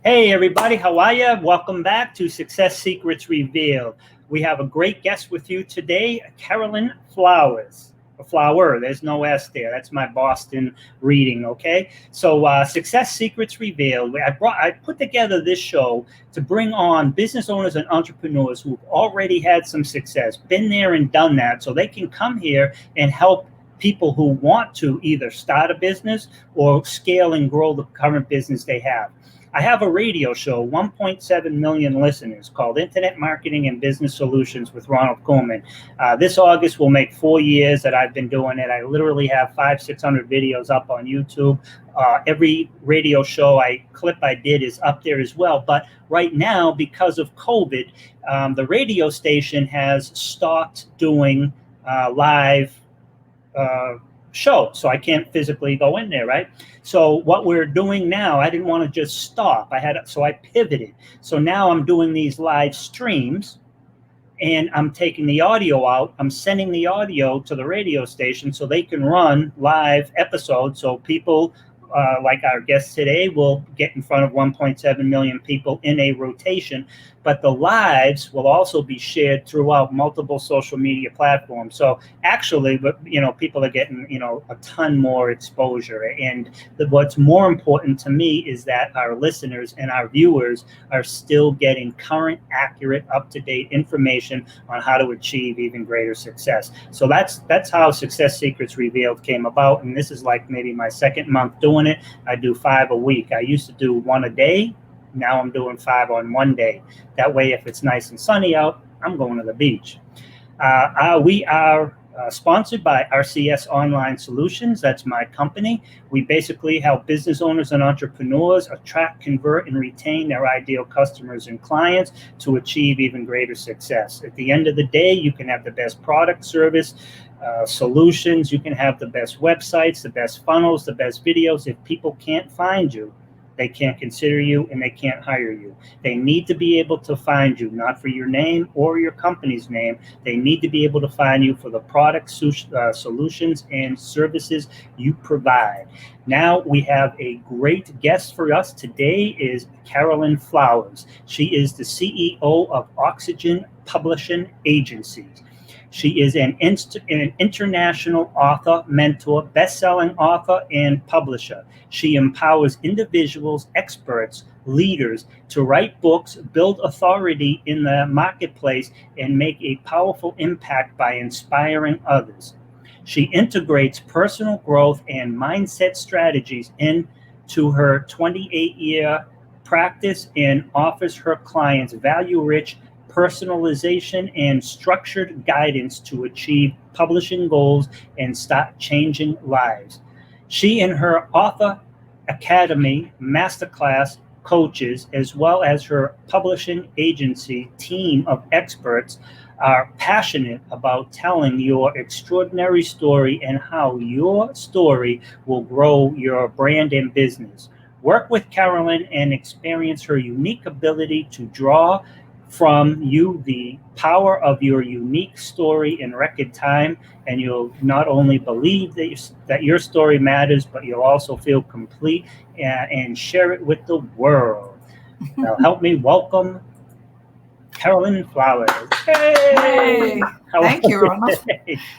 Hey everybody, how are you? Welcome back to Success Secrets Revealed. We have a great guest with you today, Carolyn Flowers. Flower, there's no S there. That's my Boston reading, okay? So Success Secrets Revealed. I put together this show to bring on business owners and entrepreneurs who've already had some success, been there and done that, so they can come here and help people who want to either start a business or scale and grow the current business they have. I have a radio show, 1.7 million listeners, called Internet Marketing and Business Solutions with Ronald Couming. This August will make 4 years that I've been doing it. I literally have 500-600 videos up on YouTube. Every radio show clip I did is up there as well. But right now, because of COVID, the radio station has stopped doing live show, so I can't physically go in there, right? So what we're doing now, I didn't want to just stop. So I pivoted. So now I'm doing these live streams, and I'm taking the audio out. I'm sending the audio to the radio station so they can run live episodes. So people like our guest today will get in front of 1.7 million people in a rotation, but the lives will also be shared throughout multiple social media platforms. So actually, people are getting, a ton more exposure. And what's more important to me is that our listeners and our viewers are still getting current, accurate, up-to-date information on how to achieve even greater success. So that's how Success Secrets Revealed came about. And this is like maybe my second month doing it. I do 5 a week. I used to do 1 a day. Now I'm doing 5 on one day. That way, if it's nice and sunny out, I'm going to the beach. We are sponsored by RCS Online Solutions. That's my company. We basically help business owners and entrepreneurs attract, convert, and retain their ideal customers and clients to achieve even greater success. At the end of the day, you can have the best product, service, solutions. You can have the best websites, the best funnels, the best videos. If people can't find you, they can't consider you, and they can't hire you. They need to be able to find you, not for your name or your company's name. They need to be able to find you for the products, solutions, and services you provide. Now we have a great guest for us today is Carolyn Flowers. She is the CEO of Oxygen Publishing Agencies. She is an international author, mentor, best-selling author, and publisher. She empowers individuals, experts, leaders to write books, build authority in the marketplace, and make a powerful impact by inspiring others. She integrates personal growth and mindset strategies into her 28-year practice and offers her clients value-rich personalization and structured guidance to achieve publishing goals and start changing lives. She and her Author Academy masterclass coaches, as well as her publishing agency team of experts, are passionate about telling your extraordinary story and how your story will grow your brand and business. Work with Carolyn and experience her unique ability to draw from you the power of your unique story in record time, and you'll not only believe that your story matters, but you'll also feel complete and share it with the world. Now help me welcome Carolyn Flower. Hey. Thank you, Ronald.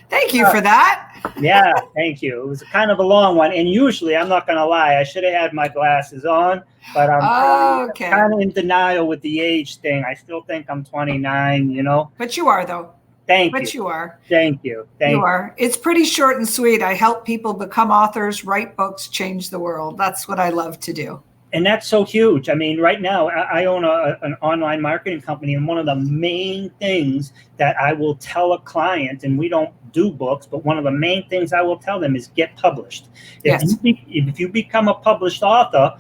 Thank you for that. Yeah, thank you. It was kind of a long one, and usually, I'm not going to lie, I should have had my glasses on, but I'm kind of in denial with the age thing. I still think I'm 29, But you are, though. Thank you. But you are. Thank you. You are. It's pretty short and sweet. I help people become authors, write books, change the world. That's what I love to do. And that's so huge. I mean, right now, I own an online marketing company, and one of the main things that I will tell a client, and we don't do books, but one of the main things I will tell them is get published. If you become a published author,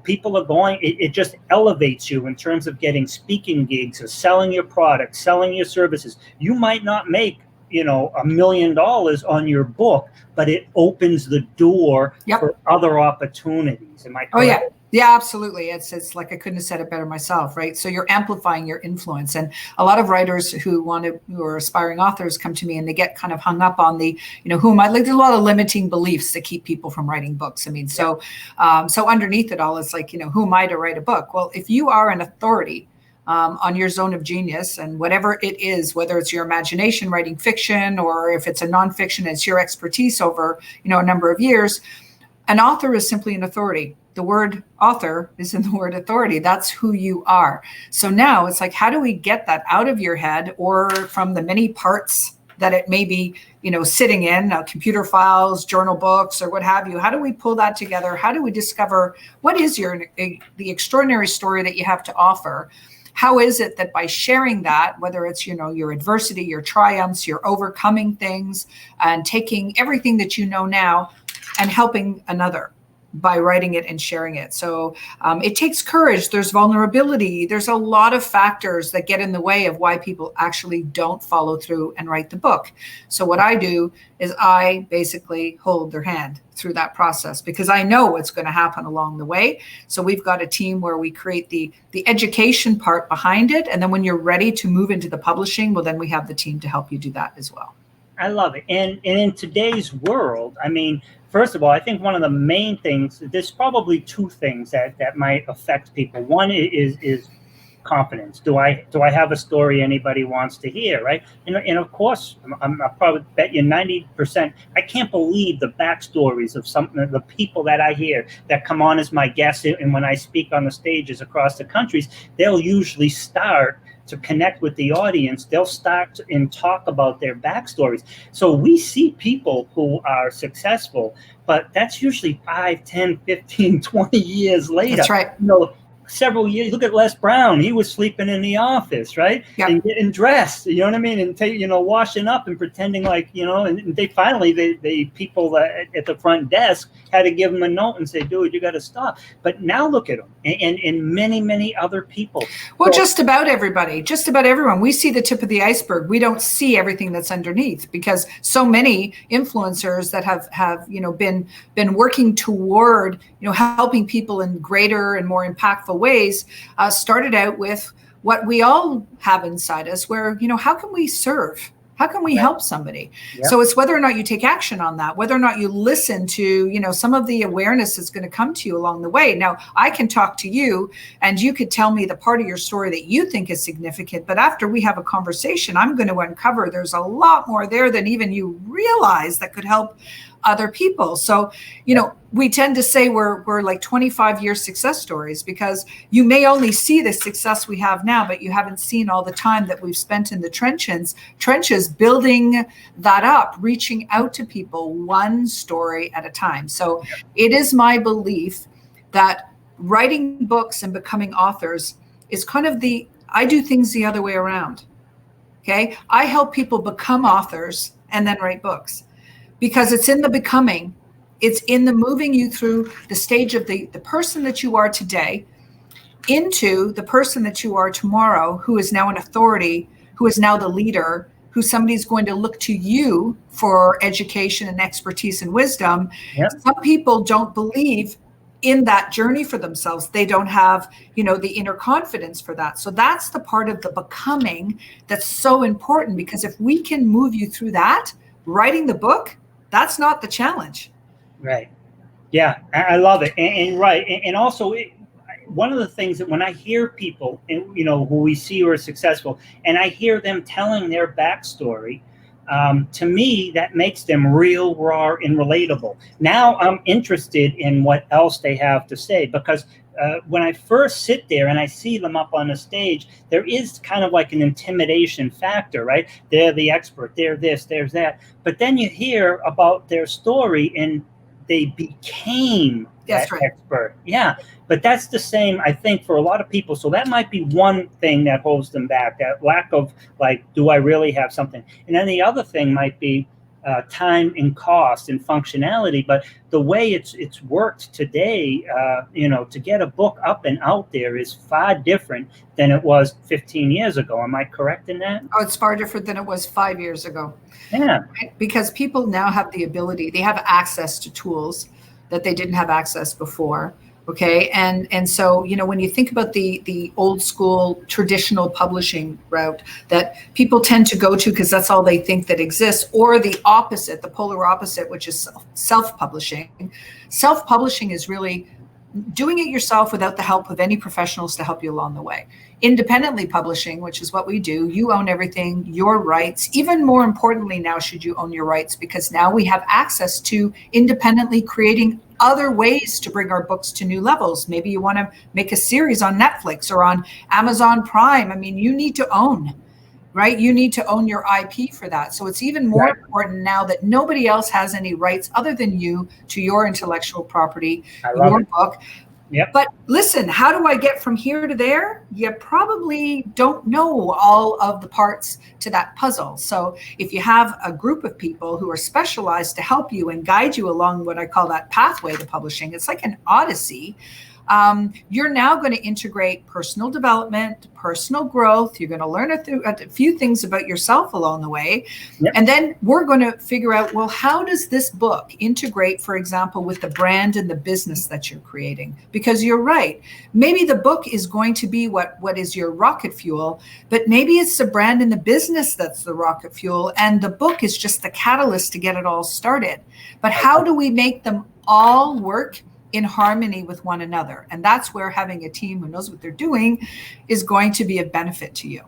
people are going, it just elevates you in terms of getting speaking gigs or selling your products, selling your services. You might not make $1 million on your book, but it opens the door for other opportunities. Am I correct? Oh, yeah. Yeah, absolutely. It's like I couldn't have said it better myself, right? So you're amplifying your influence. And a lot of writers who are aspiring authors come to me and they get kind of hung up on the, who am I? Like there's a lot of limiting beliefs that keep people from writing books. I mean, so underneath it all, it's like, who am I to write a book? Well, if you are an authority on your zone of genius and whatever it is, whether it's your imagination writing fiction, or if it's a nonfiction, it's your expertise over, a number of years, an author is simply an authority. The word author is in the word authority. That's who you are. So now it's like, how do we get that out of your head or from the many parts that it may be, sitting in computer files, journal books, or what have you? How do we pull that together? How do we discover what is the extraordinary story that you have to offer? How is it that by sharing that, whether it's, your adversity, your triumphs, your overcoming things, and taking everything that you know now and helping another by writing it and sharing it. So it takes courage. There's vulnerability. There's a lot of factors that get in the way of why people actually don't follow through and write the book. So what I do is I basically hold their hand through that process because I know what's going to happen along the way. So we've got a team where we create the education part behind it. And then when you're ready to move into the publishing, well, then we have the team to help you do that as well. I love it. And in today's world, I mean, first of all, I think one of the main things, there's probably two things that might affect people. One is confidence. Do I have a story anybody wants to hear, right? And of course, I'll probably bet you 90%. I can't believe the backstories of some of the people that I hear that come on as my guests. And when I speak on the stages across the countries, they'll usually start to connect with the audience. They'll start and talk about their backstories. So we see people who are successful, but that's usually 5, 10, 15, 20 years later. That's right. Several years. Look at Les Brown. He was sleeping in the office, right? Yep. And getting dressed, you know what I mean? And washing up and pretending like, and they finally, the people at the front desk had to give him a note and say, dude, you got to stop. But now look at him and many, many other people. Well, just about everybody, just about everyone. We see the tip of the iceberg. We don't see everything that's underneath because so many influencers that have been working toward, helping people in greater and more impactful ways started out with what we all have inside us where, how can we serve? How can we help somebody? Yep. So it's whether or not you take action on that, whether or not you listen to, some of the awareness that's going to come to you along the way. Now, I can talk to you and you could tell me the part of your story that you think is significant. But after we have a conversation, I'm going to uncover there's a lot more there than even you realize that could help other people. So, we tend to say we're like 25-year success stories because you may only see the success we have now, but you haven't seen all the time that we've spent in the trenches, building that up, reaching out to people one story at a time. So it is my belief that writing books and becoming authors is kind of I do things the other way around. Okay. I help people become authors and then write books. Because it's in the becoming, it's in the moving you through the stage of the person that you are today into the person that you are tomorrow, who is now an authority, who is now the leader, who somebody's going to look to you for education and expertise and wisdom. Yep. Some people don't believe in that journey for themselves. They don't have, the inner confidence for that. So that's the part of the becoming that's so important because if we can move you through that, writing the book, that's not the challenge. Right. Yeah, I love it. And right. And also, one of the things that when I hear people, who we see who are successful, and I hear them telling their backstory, to me, that makes them real, raw, and relatable. Now I'm interested in what else they have to say because when I first sit there and I see them up on the stage, there is kind of like an intimidation factor, right? They're the expert, they're this, there's that. But then you hear about their story and they became that expert. Yeah. But that's the same, I think, for a lot of people. So that might be one thing that holds them back, that lack of like, do I really have something? And then the other thing might be time and cost and functionality. But the way it's worked today, to get a book up and out there is far different than it was 15 years ago. Am I correct in that? Oh, it's far different than it was 5 years ago. Yeah. Right? Because people now have the ability, they have access to tools that they didn't have access before. Okay. And so, when you think about the old school traditional publishing route that people tend to go to because that's all they think that exists, or the opposite, the polar opposite, which is self-publishing. Self-publishing is really doing it yourself without the help of any professionals to help you along the way. Independently publishing, which is what we do, you own everything, your rights. Even more importantly now, should you own your rights, because now we have access to independently creating other ways to bring our books to new levels. Maybe you want to make a series on Netflix or on Amazon Prime. I mean, you need to own, right? You need to own your IP for that. So it's even more important now that nobody else has any rights other than you to your intellectual property, your book. Yep. But listen, how do I get from here to there? You probably don't know all of the parts to that puzzle. So if you have a group of people who are specialized to help you and guide you along what I call that pathway to publishing, it's like an odyssey. You're now going to integrate personal development, personal growth. You're going to learn a few things about yourself along the way. Yep. And then we're going to figure out, well, how does this book integrate, for example, with the brand and the business that you're creating? Because you're right. Maybe the book is going to be what is your rocket fuel, but maybe it's the brand and the business that's the rocket fuel. And the book is just the catalyst to get it all started. But how do we make them all work in harmony with one another? And that's where having a team who knows what they're doing is going to be of benefit to you.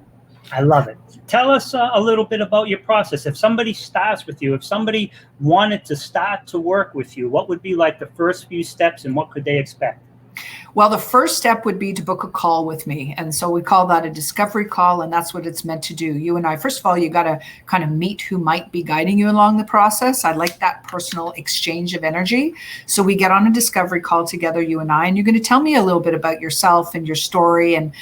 I love it. Tell us a little bit about your process. If somebody starts with you, if somebody wanted to start to work with you, what would be like the first few steps and what could they expect? Well, the first step would be to book a call with me. And so we call that a discovery call, and that's what it's meant to do. You and I, first of all, you got to kind of meet who might be guiding you along the process. I like that personal exchange of energy. So we get on a discovery call together, you and I, and you're going to tell me a little bit about yourself and your story. And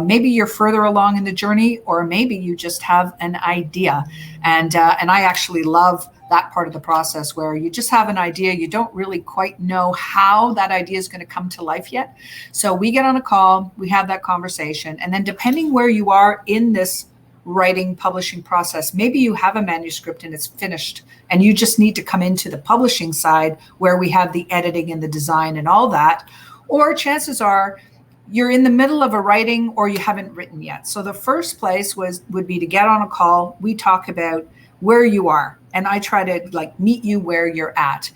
maybe you're further along in the journey, or maybe you just have an idea. And I actually love that part of the process where you just have an idea. You don't really quite know how that idea is going to come to life yet. So we get on a call, we have that conversation. And then depending where you are in this writing, publishing process, maybe you have a manuscript and it's finished and you just need to come into the publishing side where we have the editing and the design and all that. Or chances are you're in the middle of a writing or you haven't written yet. So the first place would be to get on a call. We talk about where you are. And I try to meet you where you're at.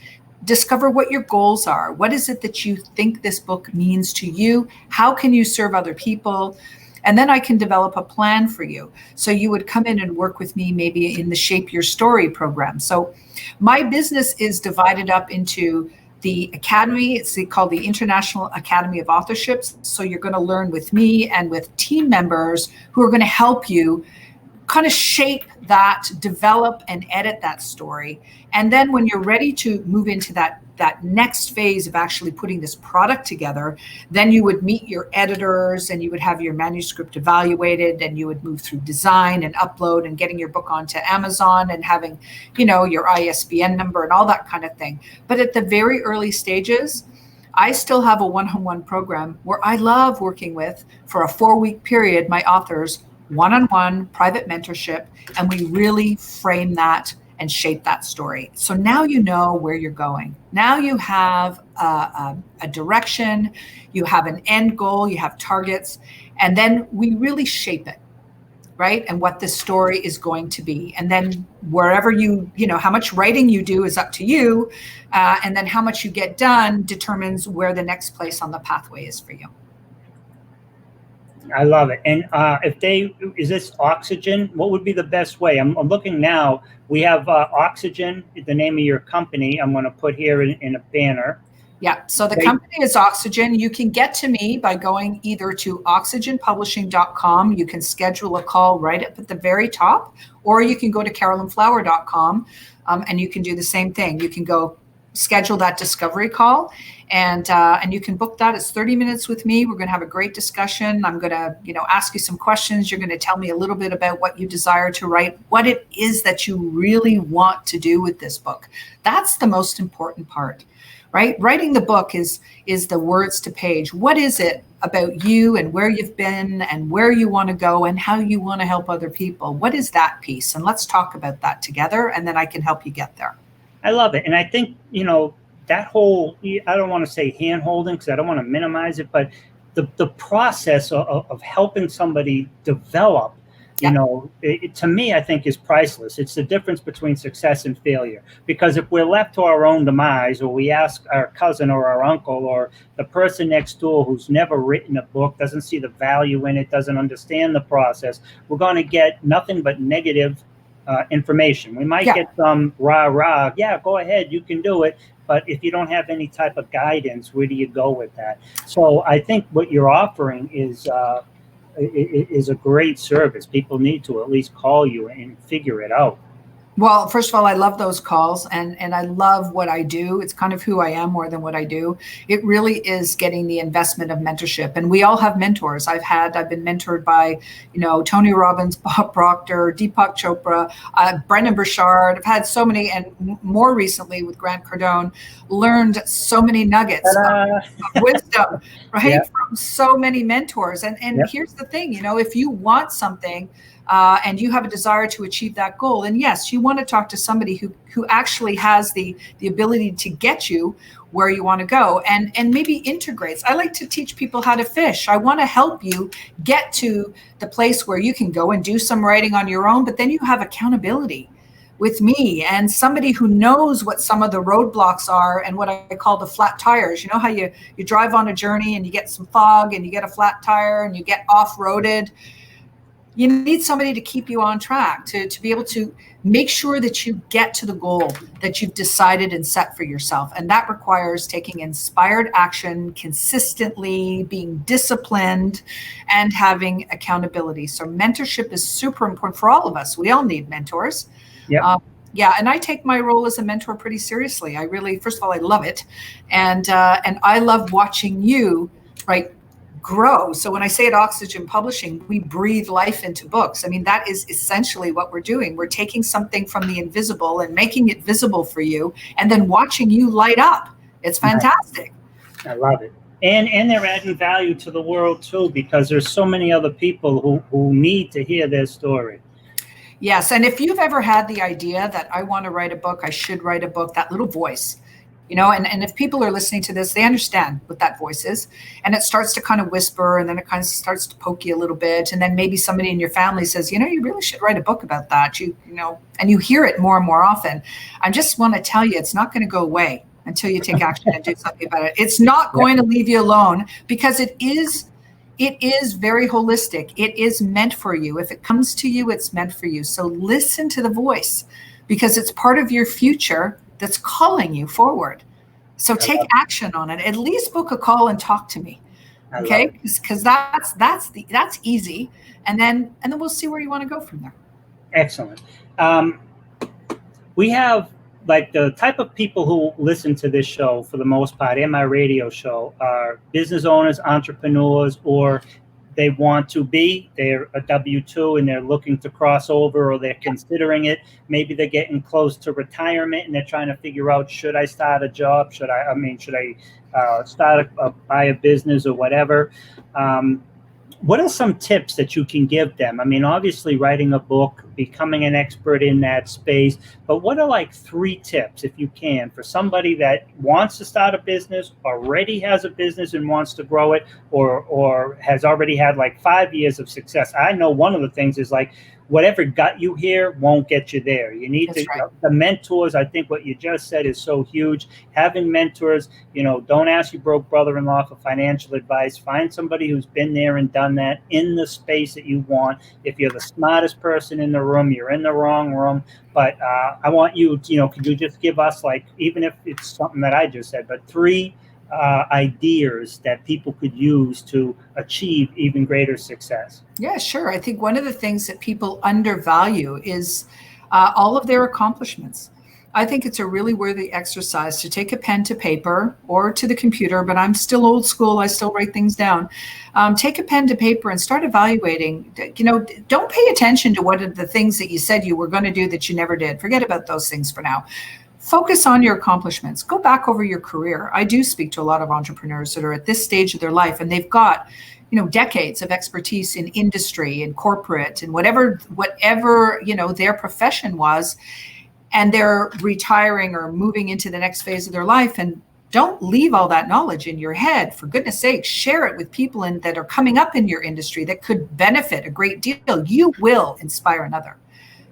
Discover what your goals are. What is it that you think this book means to you? How can you serve other people? And then I can develop a plan for you. So you would come in and work with me maybe in the Shape Your Story program. So my business is divided up into the academy. It's called the International Academy of Authorships. So you're going to learn with me and with team members who are going to help you kind of shape that, develop and edit that story. And then when you're ready to move into that next phase of actually putting this product together, then you would meet your editors and you would have your manuscript evaluated and you would move through design and upload and getting your book onto Amazon and having, your ISBN number and all that kind of thing. But at the very early stages, I still have a one-on-one program where I love working with, for a 4-week period, my authors, one-on-one private mentorship, and we really frame that and shape that story. So now you know where you're going. Now you have a direction, you have an end goal, you have targets, and then we really shape it, right? And what this story is going to be. And then wherever how much writing you do is up to you, and then how much you get done determines where the next place on the pathway is for you. I love it. And is this Oxygen? What would be the best way? I'm looking now. We have Oxygen, the name of your company. I'm going to put here in a banner. Yeah. So the company is Oxygen. You can get to me by going either to oxygenpublishing.com. You can schedule a call right up at the very top, or you can go to carolynflower.com and you can do the same thing. You can go schedule that discovery call and you can book that. It's 30 minutes with me. We're going to have a great discussion. I'm going to, ask you some questions. You're going to tell me a little bit about what you desire to write, what it is that you really want to do with this book. That's the most important part, right? Writing the book is the words to page. What is it about you and where you've been and where you want to go and how you want to help other people? What is that piece? And let's talk about that together, and then I can help you get there. I love it. And I think, that whole, I don't want to say hand holding because I don't want to minimize it, but the process of helping somebody develop, you know, to me, I think is priceless. It's the difference between success and failure. Because if we're left to our own demise, or we ask our cousin or our uncle or the person next door who's never written a book, doesn't see the value in it, doesn't understand the process, we're going to get nothing but negative information. We might get some rah, yeah, go ahead, you can do it. But if you don't have any type of guidance, where do you go with that? So I think what you're offering is a great service. People need to at least call you and figure it out. Well, first of all, I love those calls, and I love what I do. It's kind of who I am more than what I do. It really is getting the investment of mentorship. And we all have mentors. I've been mentored by, you know, Tony Robbins, Bob Proctor, Deepak Chopra, Brendan Burchard. I've had so many, and more recently with Grant Cardone, learned so many nuggets of wisdom, right? From so many mentors. And here's the thing, you know, if you want something, and you have a desire to achieve that goal, and yes, you want to talk to somebody who actually has the ability to get you where you want to go, and maybe integrates. I like to teach people how to fish. I want to help you get to the place where you can go and do some writing on your own, but then you have accountability with me and somebody who knows what some of the roadblocks are and what I call the flat tires. You know how you drive on a journey and you get some fog and you get a flat tire and you get off-roaded. You need somebody to keep you on track, to be able to make sure that you get to the goal that you've decided and set for yourself. And that requires taking inspired action consistently, being disciplined, and having accountability. So mentorship is super important for all of us. We all need mentors. And I take my role as a mentor pretty seriously. I really, first of all, I love it. And I love watching you, right, grow. So when I say at Oxygen Publishing, we breathe life into books. I mean, that is essentially what we're doing. We're taking something from the invisible and making it visible for you, and then watching you light up. It's fantastic. I love it. And they're adding value to the world too, because there's so many other people who need to hear their story. Yes. And if you've ever had the idea that I want to write a book, I should write a book, that little voice, you know, and if people are listening to this, they understand what that voice is, and it starts to kind of whisper, and then it kind of starts to poke you a little bit. And then maybe somebody in your family says, you know, you really should write a book about that. You know, and you hear it more and more often. I just want to tell you, it's not going to go away until you take action and do something about it. It's not going to leave you alone, because it is very holistic. It is meant for you. If it comes to you, it's meant for you. So listen to the voice, because it's part of your future that's calling you forward. So take action on it. At least book a call and talk to me. Okay? Because that's easy. And then we'll see where you want to go from there. Excellent. We have, like, the type of people who listen to this show for the most part, and my radio show, are business owners, entrepreneurs, or they want to be, they're a W-2 and they're looking to cross over, or they're considering it. Maybe they're getting close to retirement and they're trying to figure out, should I start a job? Should I buy a business or whatever? What are some tips that you can give them? I mean, obviously writing a book, becoming an expert in that space, but what are like 3 tips, if you can, for somebody that wants to start a business, already has a business and wants to grow it, or has already had like 5 years of success? I know one of the things is, like, whatever got you here won't get you there. You need the mentors. I think what you just said is so huge. Having mentors, you know, don't ask your broke brother-in-law for financial advice. Find somebody who's been there and done that in the space that you want. If you're the smartest person in the room, you're in the wrong room. But I want you, you know, could you just give us, like, even if it's something that I just said, but 3 ideas that people could use to achieve even greater success? Yeah, sure. I think one of the things that people undervalue is all of their accomplishments. I think it's a really worthy exercise to take a pen to paper or to the computer, but I'm still old school. I still write things down. Take a pen to paper and start evaluating. You know, don't pay attention to what are the things that you said you were going to do that you never did. Forget about those things for now. Focus on your accomplishments. Go back over your career. I do speak to a lot of entrepreneurs that are at this stage of their life, and they've got, you know, decades of expertise in industry and corporate and whatever, you know, their profession was. and they're retiring or moving into the next phase of their life. And don't leave all that knowledge in your head. For goodness sake, share it with people that are coming up in your industry that could benefit a great deal. You will inspire another.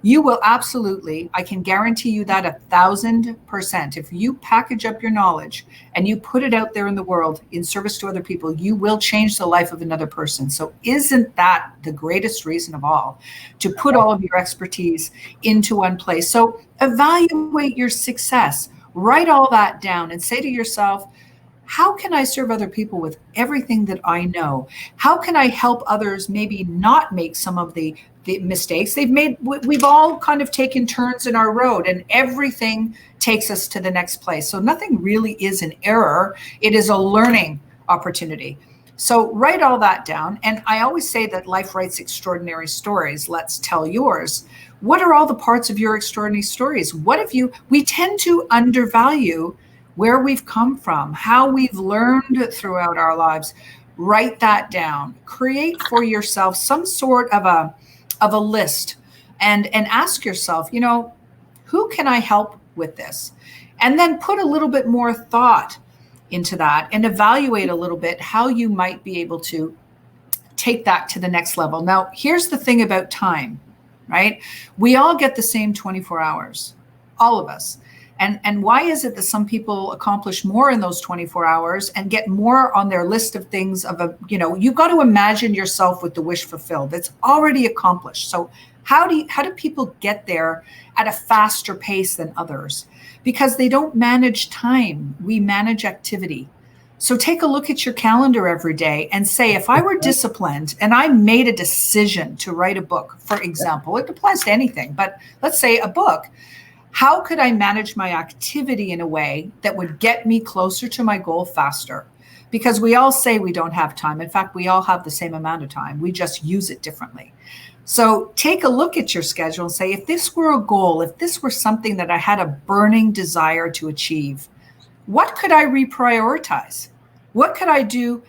You will absolutely, I can guarantee you that 1,000%. If you package up your knowledge and you put it out there in the world in service to other people, you will change the life of another person. So isn't that the greatest reason of all, to put all of your expertise into one place? So evaluate your success, write all that down and say to yourself, how can I serve other people with everything that I know? How can I help others maybe not make some of the mistakes they've made? We've all kind of taken turns in our road, and everything takes us to the next place. So nothing really is an error. It is a learning opportunity. So write all that down. And I always say that life writes extraordinary stories. Let's tell yours. What are all the parts of your extraordinary stories? We tend to undervalue where we've come from, how we've learned throughout our lives. Write that down. Create for yourself some sort of a list, and ask yourself, who can I help with this? And then put a little bit more thought into that and evaluate a little bit how you might be able to take that to the next level. Now, here's the thing about time, right? We all get the same 24 hours, all of us. And why is it that some people accomplish more in those 24 hours and get more on their list of things you've got to imagine yourself with the wish fulfilled. It's already accomplished. So how do people get there at a faster pace than others? Because they don't manage time. We manage activity. So take a look at your calendar every day and say, if I were disciplined and I made a decision to write a book, for example, it applies to anything, but let's say a book, how could I manage my activity in a way that would get me closer to my goal faster? Because we all say we don't have time. In fact, we all have the same amount of time. We just use it differently. So take a look at your schedule and say, if this were a goal, if this were something that I had a burning desire to achieve, what could I reprioritize? What could I do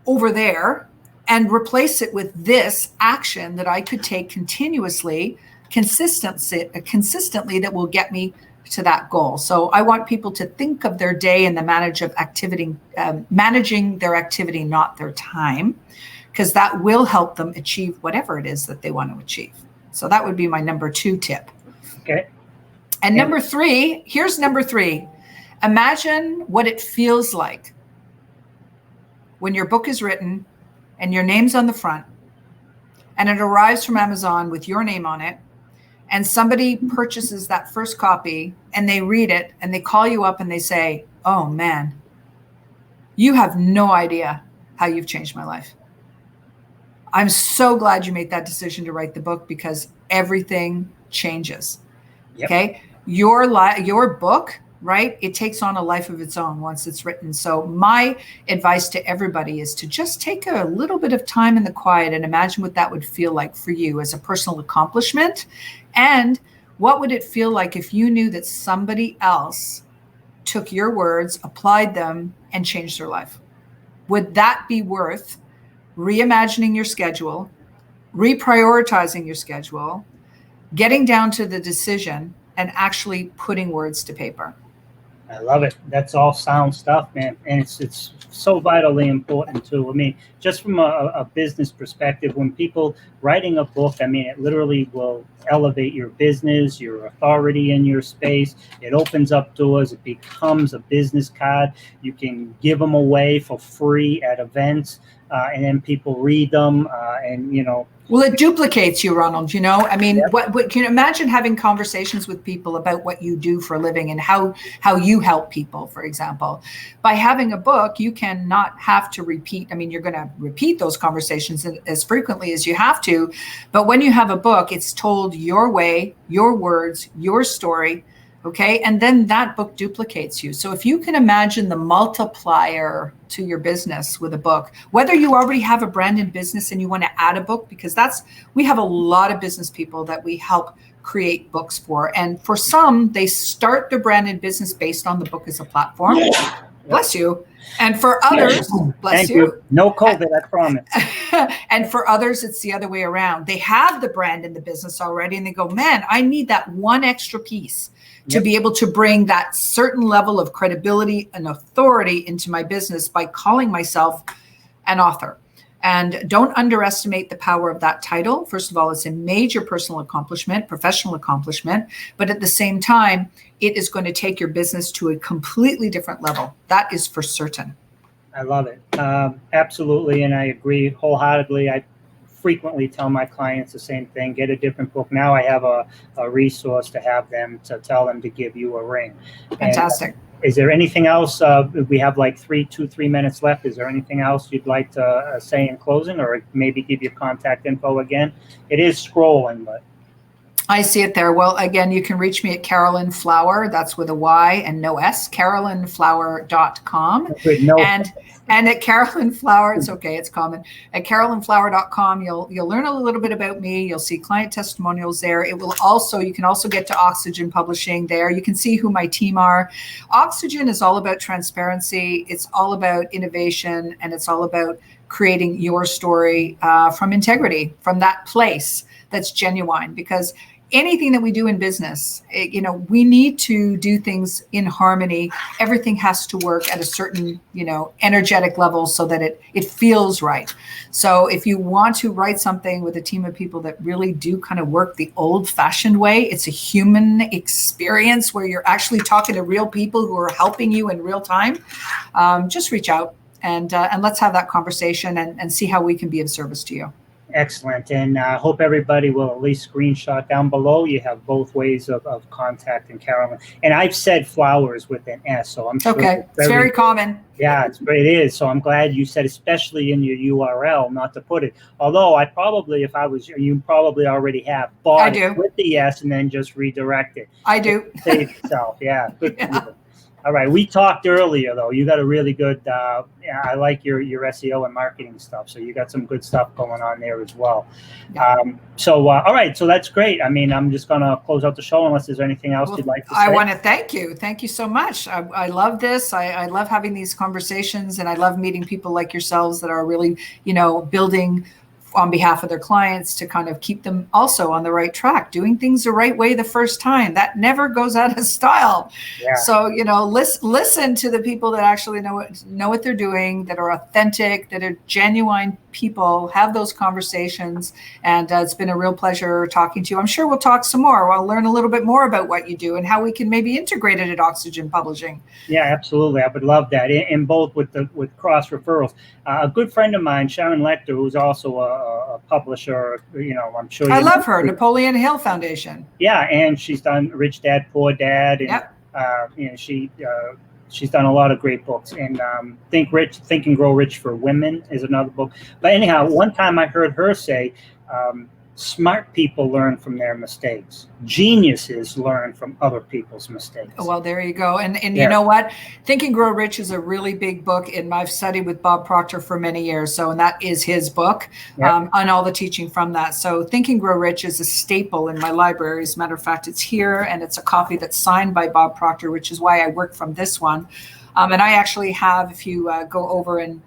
over there and replace it with this action that I could take consistently that will get me to that goal? So I want people to think of their day in the managing their activity, not their time, because that will help them achieve whatever it is that they want to achieve. So that would be my number 2 tip. Okay. And here's number 3. Imagine what it feels like when your book is written and your name's on the front and it arrives from Amazon with your name on it, and somebody purchases that first copy and they read it and they call you up and they say, oh man, you have no idea how you've changed my life. I'm so glad you made that decision to write the book, because everything changes. Yep. Okay. Your book, right? It takes on a life of its own once it's written. So my advice to everybody is to just take a little bit of time in the quiet and imagine what that would feel like for you as a personal accomplishment. And what would it feel like if you knew that somebody else took your words, applied them, and changed their life? Would that be worth reimagining your schedule, reprioritizing your schedule, getting down to the decision, and actually putting words to paper? I love it. That's all sound stuff, man. And it's so vitally important too. I mean, just from a business perspective, when people writing a book, I mean, it literally will elevate your business, your authority in your space. It opens up doors. It becomes a business card. You can give them away for free at events, and then people read them, Well, it duplicates you, Ronald. I mean, yep. What can you imagine having conversations with people about what you do for a living and how you help people, for example? By having a book, you can not have to repeat. I mean, you're going to repeat those conversations as frequently as you have to. But when you have a book, it's told your way, your words, your story. Okay. And then that book duplicates you. So if you can imagine the multiplier to your business with a book, whether you already have a brand in business and you want to add a book, because we have a lot of business people that we help create books for. And for some, they start their brand in business based on the book as a platform. Bless you. And for others, bless you. No COVID, I promise. And for others, it's the other way around. They have the brand in the business already and they go, man, I need that one extra piece. to be able to bring that certain level of credibility and authority into my business by calling myself an author. And don't underestimate the power of that title. First of all, it's a major personal accomplishment, professional accomplishment, but at the same time, it is going to take your business to a completely different level. That is for certain. I love it. Absolutely. And I agree wholeheartedly. I frequently tell my clients the same thing: get a different book. Now I have a resource to have them to tell them to give you a ring. Fantastic. And, is there anything else? We have like 3 minutes left. Is there anything else you'd like to say in closing, or maybe give your contact info again? It is scrolling, but. I see it there. Well, again, you can reach me at Carolyn Flower. That's with a Y and no S, carolynflower.com. And at Carolyn Flower, it's okay, it's common. At carolynflower.com, you'll learn a little bit about me. You'll see client testimonials there. You can also get to Oxygen Publishing there. You can see who my team are. Oxygen is all about transparency. It's all about innovation, and it's all about creating your story from integrity, from that place that's genuine. Because anything that we do in business, we need to do things in harmony. Everything has to work at a certain, energetic level so that it feels right. So if you want to write something with a team of people that really do kind of work the old-fashioned way, it's a human experience where you're actually talking to real people who are helping you in real time, just reach out and let's have that conversation and see how we can be of service to you. Excellent. And I hope everybody will at least screenshot down below. You have both ways of contacting Carolyn. And I've said Flowers with an S, so I'm sure okay. It's very common. Yeah, it is. So I'm glad you said, especially in your URL, not to put it. Although I probably, if I was you, probably already have bought it with the S and then just redirect it. I do. Save yourself. Yeah. Good yeah. for you. All right. We talked earlier, though. You got a really good, I like your SEO and marketing stuff. So you got some good stuff going on there as well. Yeah. All right. So that's great. I mean, I'm just going to close out the show unless there's anything else you'd like to say. I want to thank you. Thank you so much. I love this. I love having these conversations, and I love meeting people like yourselves that are really, building on behalf of their clients to kind of keep them also on the right track, doing things the right way the first time. That never goes out of style. Yeah. So, listen to the people that actually know what they're doing, that are authentic, that are genuine people, have those conversations. And it's been a real pleasure talking to you. I'm sure we'll talk some more. I'll learn a little bit more about what you do and how we can maybe integrate it at Oxygen Publishing. Yeah, absolutely. I would love that. And both with cross referrals. A good friend of mine, Sharon Lecter, who's also a publisher, I'm sure I love her, Napoleon Hill Foundation. Yeah, and she's done Rich Dad, Poor Dad, and yep. She's done a lot of great books. And Think and Grow Rich for Women is another book. But anyhow, one time I heard her say, smart people learn from their mistakes. Geniuses learn from other people's mistakes. Well, there you go. And you know what? Think and Grow Rich is a really big book, and I've studied with Bob Proctor for many years. So, and that is his book, on all the teaching from that. So Think and Grow Rich is a staple in my library. As a matter of fact, it's here, and it's a copy that's signed by Bob Proctor, which is why I work from this one. And I actually have, if you go over and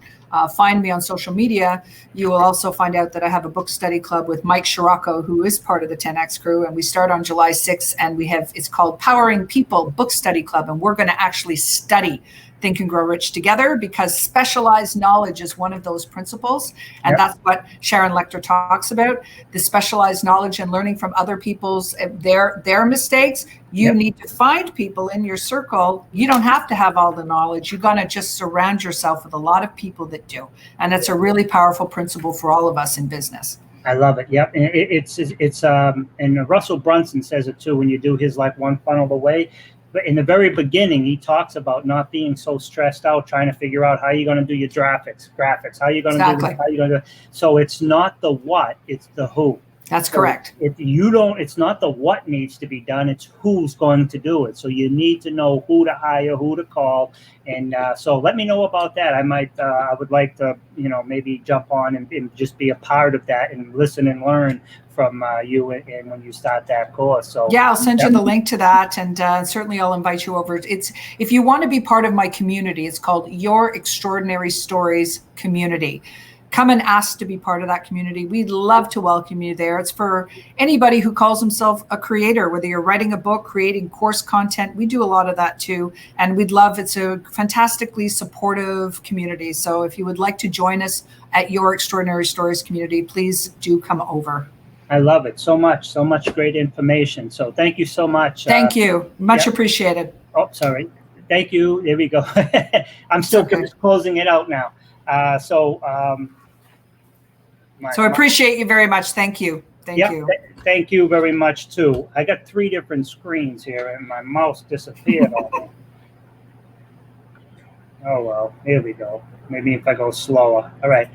find me on social media, you will also find out that I have a book study club with Mike Scirocco, who is part of the 10X crew. And we start on July 6th, and it's called Powering People Book Study Club. And we're going to actually study Think and Grow Rich together, because specialized knowledge is one of those principles. And that's what Sharon Lecter talks about, the specialized knowledge and learning from other people's, their mistakes. You need to find people in your circle. You don't have to have all the knowledge. You're going to just surround yourself with a lot of people that do. And it's a really powerful principle for all of us in business. I love it. Yep. And it's and Russell Brunson says it too, when you do his like one funnel away. But in the very beginning, he talks about not being so stressed out, trying to figure out how you're going to do your graphics, how you're going to do this, how you're going to do it. So it's not the what, it's the who. That's correct. It's not the what needs to be done, it's who's going to do it. So you need to know who to hire, who to call. And so let me know about that. I would like to, maybe jump on and just be a part of that and listen and learn from you and when you start that course. So yeah, I'll send you the link to that, and certainly I'll invite you over. It's, if you want to be part of my community, it's called Your Extraordinary Stories Community. come and ask to be part of that community. We'd love to welcome you there. It's for anybody who calls himself a creator, whether you're writing a book, creating course content. We do a lot of that too. And it's a fantastically supportive community. So if you would like to join us at Your Extraordinary Stories community, please do come over. I love it so much great information. So thank you so much. Thank you. Much appreciated. Oh, sorry. Thank you. There we go. I'm still closing it out now. So I appreciate you very much. Thank you. Thank you. Thank you very much too. I got 3 different screens here and my mouse disappeared on me. Oh, well, here we go. Maybe if I go slower. All right.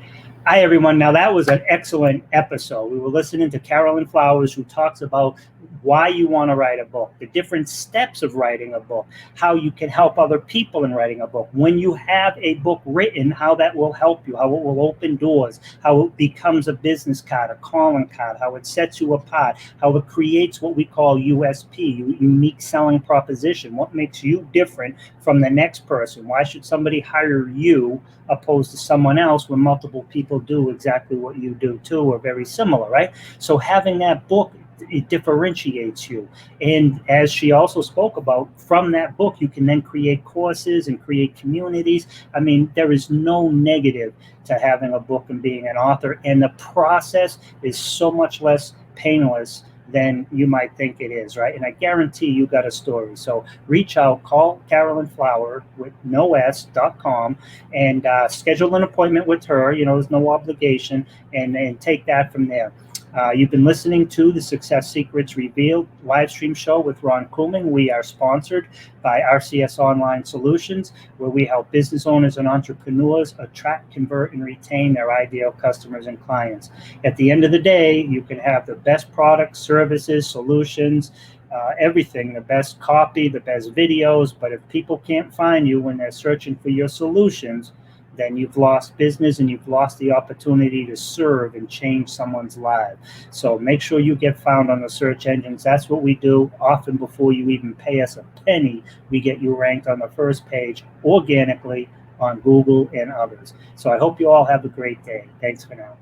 Hi, everyone. Now, that was an excellent episode. We were listening to Carolyn Flowers, who talks about why you want to write a book, the different steps of writing a book, how you can help other people in writing a book. When you have a book written, how that will help you, how it will open doors, how it becomes a business card, a calling card, how it sets you apart, how it creates what we call USP, unique selling proposition. What makes you different from the next person? Why should somebody hire you opposed to someone else when multiple people do exactly what you do too, or very similar, right? So having that book, it differentiates you. And as she also spoke about, from that book, you can then create courses and create communities. I mean, there is no negative to having a book and being an author. And the process is so much less painless than you might think it is, right? And I guarantee you got a story. So reach out, call Carolyn Flower with nos.com and schedule an appointment with her. There's no obligation, and take that from there. You've been listening to the Success Secrets Revealed live stream show with Ron Couming. We are sponsored by RCS Online Solutions, where we help business owners and entrepreneurs attract, convert, and retain their ideal customers and clients. At the end of the day, you can have the best products, services, solutions, everything, the best copy, the best videos, but if people can't find you when they're searching for your solutions, then you've lost business and you've lost the opportunity to serve and change someone's life. So make sure you get found on the search engines. That's what we do. Often before you even pay us a penny, we get you ranked on the first page organically on Google and others. So I hope you all have a great day. Thanks for now.